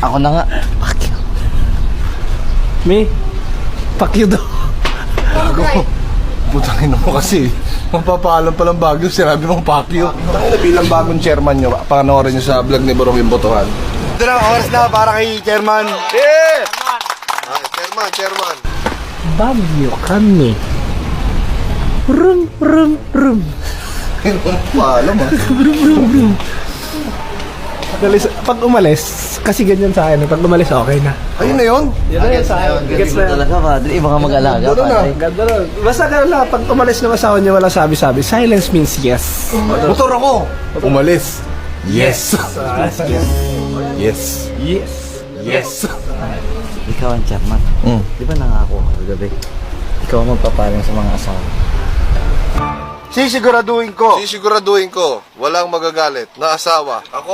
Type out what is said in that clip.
Ako na nga. Fuck you. Me? Fuck you daw. Putangin mo kasi. Magpapaalam palang Baguio, sinabi mong pakyo. Tangina bilang bagong chairman nyo, panoorin nyo sa vlog ni Borong yung Botohan. Ito na, oras na para kay chairman. Yeah! Chairman. Baguio kami. Rum, rum, rum. Paalam ah. Pag umalis, kasi ganyan sa akin. Pag umalis, okay na. Ayun na yun. Yan na yan sa akin. Galing mo talaga, padre. Iba ka mag-alaga, Gano'n na. padre. Ganda nun. Basta ganun lang, pag umalis ng asawa niya, wala sabi-sabi. Silence means yes. Motor ako. Umalis. Yes. Yes. Yes. Yes. Ikaw ang chairman. Di ba nangako ka kagabi? Ikaw ang magpapaling sa mga asawa. Sisiguraduhin ko. Sisiguraduhin ko, walang magagalit na asawa. Ako